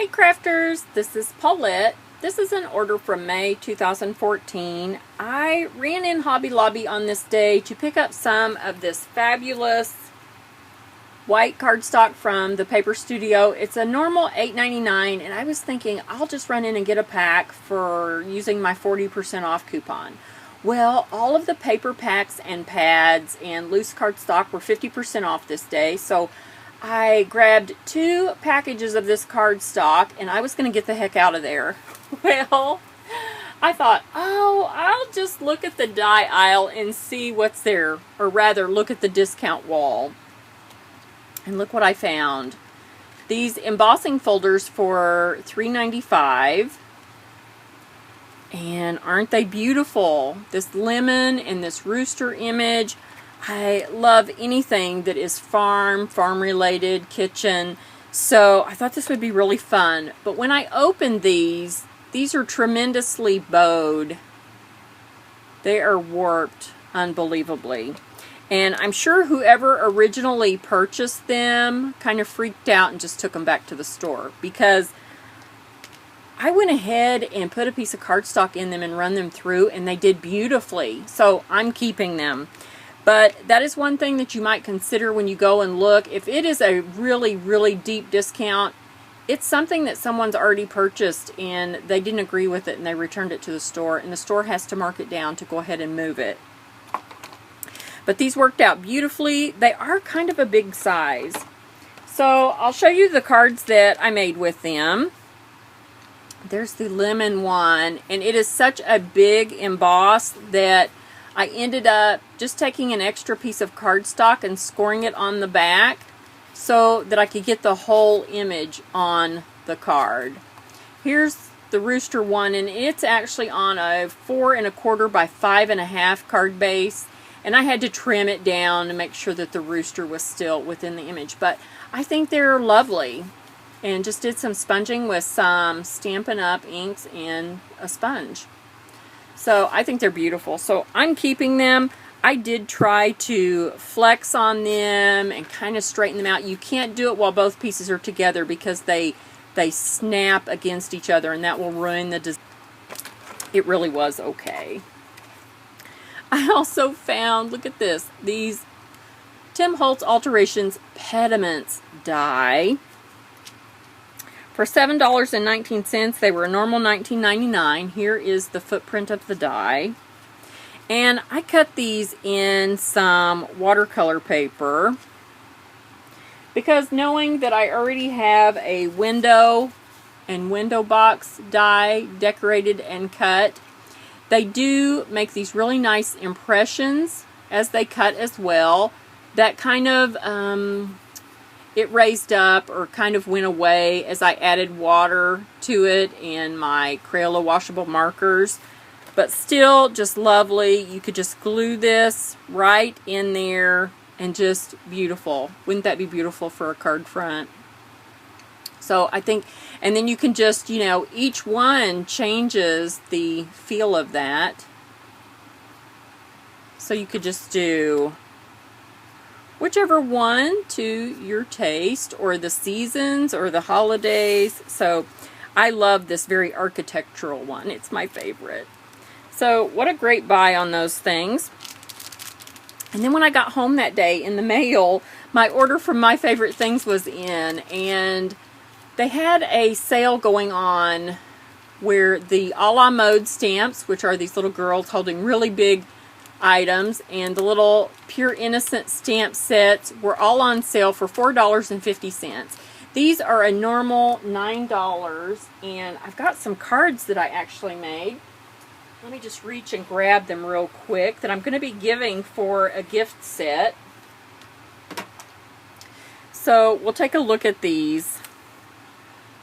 Hey crafters, this is Paulette. This is an order from May 2014. I ran in Hobby Lobby on this day to pick up some of this fabulous white cardstock from the Paper Studio. It's a normal $8.99 and I was thinking I'll just run in and get a pack for using my 40% off coupon. Well, all of the paper packs and pads and loose cardstock were 50% off this day, so I grabbed 2 packages of this cardstock and I was going to get the heck out of there. Well, I thought, oh, I'll just look at the die aisle and see what's there, or rather look at the discount wall. And look what I found. These embossing folders for $3.95. And aren't they beautiful? This lemon and this rooster image. I love anything that is farm related, kitchen. So I thought this would be really fun. But when I opened these are tremendously bowed. They are warped unbelievably. And I'm sure whoever originally purchased them kind of freaked out and just took them back to the store, because I went ahead and put a piece of cardstock in them and run them through and they did beautifully. So I'm keeping them. But that is one thing that you might consider when you go and look. If it is a really deep discount, it's something that someone's already purchased and they didn't agree with it and they returned it to the store, and the store has to mark it down to go ahead and move it. But these worked out beautifully. They are kind of a big size. So I'll show you the cards that I made with them. There's the lemon one, and it is such a big emboss that I ended up just taking an extra piece of cardstock and scoring it on the back so that I could get the whole image on the card. Here's the rooster one, and it's actually on a 4 1/4 by 5 1/2 card base, and I had to trim it down to make sure that the rooster was still within the image. But I think they're lovely, and just did some sponging with some Stampin' Up! Inks and a sponge. So I think they're beautiful. So I'm keeping them. I did try to flex on them and kind of straighten them out. You can't do it while both pieces are together because they snap against each other and that will ruin the design. It really was okay. I also found, look at this, these Tim Holtz Alterations Pediments die. For $7.19, they were a normal $19.99. Here is the footprint of the die. And I cut these in some watercolor paper because knowing that I already have a window and window box die decorated and cut, they do make these really nice impressions as they cut as well. That kind of it raised up or kind of went away as I added water to it and my Crayola washable markers. But still just lovely. You could just glue this right in there and just beautiful. Wouldn't that be beautiful for a card front? So I think, and then you can just, you know, each one changes the feel of that. So you could just do whichever one to your taste, or the seasons or the holidays. So I love this very architectural one. It's my favorite. So what a great buy on those things. And then when I got home that day in the mail, my order from My Favorite Things was in, and they had a sale going on where the ALaModes stamps, which are these little girls holding really big items, and the little Pure Innocence stamp sets were all on sale for $4.50. These are a normal $9, and I've got some cards that I actually made. Let me just reach and grab them real quick that I'm going to be giving for a gift set. So we'll take a look at these.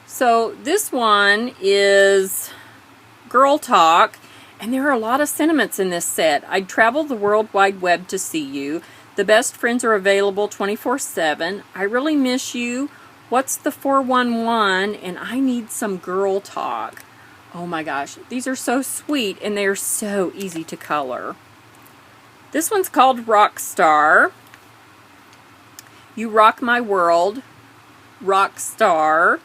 So this one is Girl Talk, and there are a lot of sentiments in this set. I'd travel the World Wide Web to see you. The best friends are available 24/7. I really miss you. What's the 411? And I need some girl talk. Oh my gosh, these are so sweet and they are so easy to color. This one's called Rock Star. You rock my world, rock star.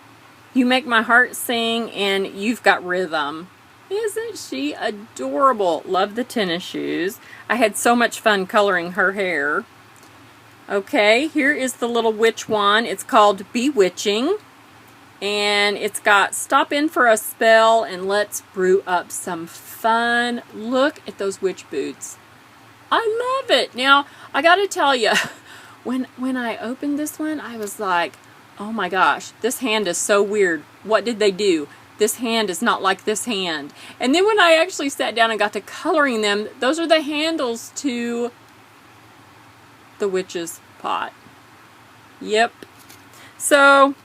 You make my heart sing, and you've got rhythm. Isn't she adorable? Love the tennis shoes. I had so much fun coloring her hair. Okay, here is the little witch one. It's called Bewitching. And it's got stop in for a spell and let's brew up some fun. Look at those witch boots. I love it. Now, I got to tell you, when I opened this one, I was like, oh my gosh, this hand is so weird. What did they do? This hand is not like this hand. And then when I actually sat down and got to coloring them, those are the handles to the witch's pot. Yep. So,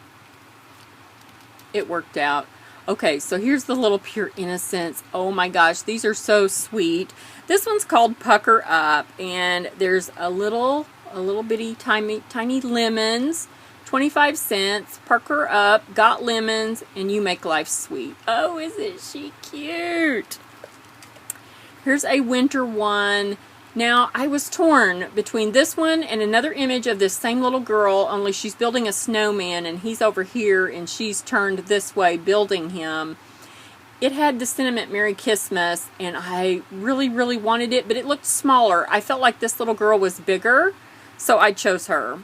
it worked out. Okay, so here's the little Pure Innocence. Oh my gosh, these are so sweet. This one's called Pucker Up, and there's a little bitty tiny lemons, 25 cents, pucker up, got lemons, and you make life sweet. Oh, isn't she cute? Here's a winter one. Now, I was torn between this one and another image of this same little girl, only she's building a snowman, and he's over here, and she's turned this way building him. It had the sentiment Merry Christmas, and I really, really wanted it, but it looked smaller. I felt like this little girl was bigger, so I chose her.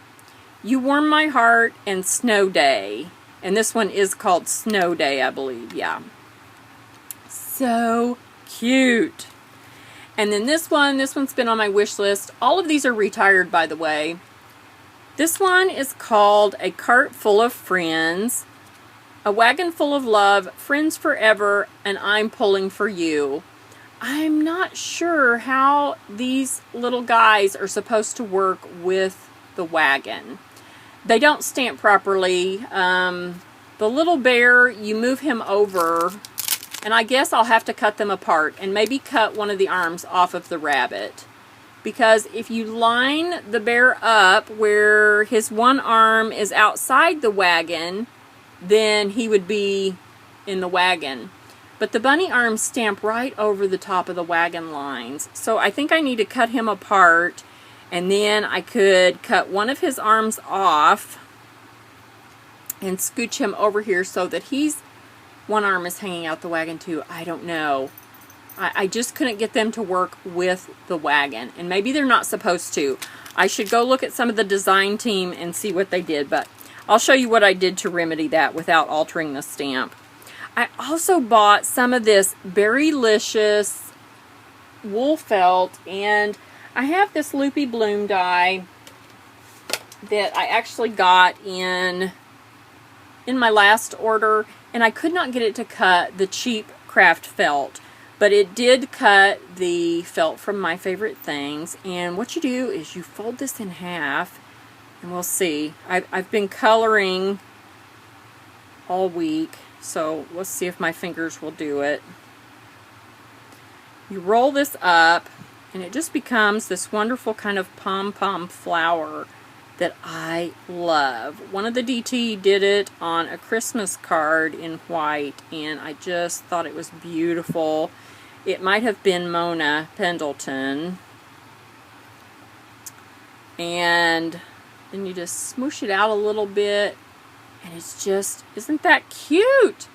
You Warm My Heart and Snow Day. And this one is called Snow Day, I believe. Yeah. So cute. And then this one's been on my wish list. All of these are retired, by the way. This one is called A Cart Full of Friends, A Wagon Full of Love, Friends Forever, and I'm Pulling for You. I'm not sure how these little guys are supposed to work with the wagon. They don't stamp properly. The little bear, you move him over, and I guess I'll have to cut them apart and maybe cut one of the arms off of the rabbit. Because if you line the bear up where his one arm is outside the wagon, then he would be in the wagon. But the bunny arms stamp right over the top of the wagon lines. So I think I need to cut him apart. And then I could cut one of his arms off and scooch him over here so that one arm is hanging out the wagon too. I don't know. I just couldn't get them to work with the wagon. And maybe they're not supposed to. I should go look at some of the design team and see what they did. But I'll show you what I did to remedy that without altering the stamp. I also bought some of this Berrylicious wool felt, and I have this Loopy Bloom die that I actually got in my last order, and I could not get it to cut the cheap craft felt, but it did cut the felt from My Favorite Things. And what you do is you fold this in half, and we'll see. I've been coloring all week, so let's see if my fingers will do it. You roll this up, and it just becomes this wonderful kind of pom-pom flower that I love. One of the DT did it on a Christmas card in white, and I just thought it was beautiful. It might have been Mona Pendleton. And then you just smoosh it out a little bit, and it's just, isn't that cute?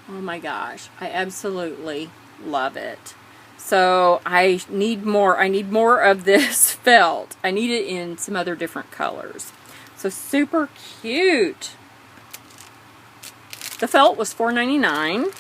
Oh my gosh, I absolutely love it. So I need more of this felt. I need it in some other different colors. So super cute. The felt was $4.99.